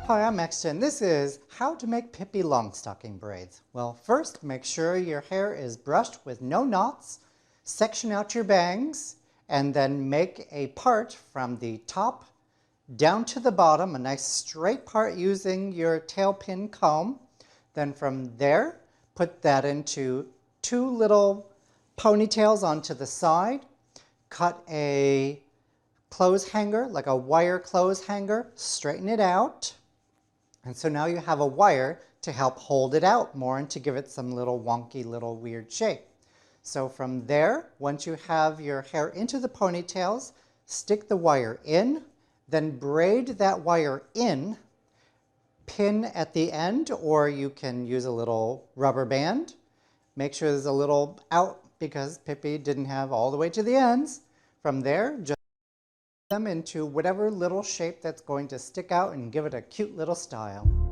Hi, I'm Exton, and this is how to make Pippi Longstocking braids. Well, first, make sure your hair is brushed with no knots, section out your bangs, and then make a part from the top down to the bottom, a nice straight part using your tail pin comb. Then from there, put that into two little ponytails onto the side, cut a clothes hanger, like a wire clothes hanger, straighten it out. And so now you have a wire to help hold it out more and to give it some little wonky little weird shape. So from there, once you have your hair into the ponytails, stick the wire in, then braid that wire in, pin at the end, or you can use a little rubber band. Make sure there's a little out because Pippi didn't have all the way to the ends. From there, just them into whatever little shape that's going to stick out and give it a cute little style.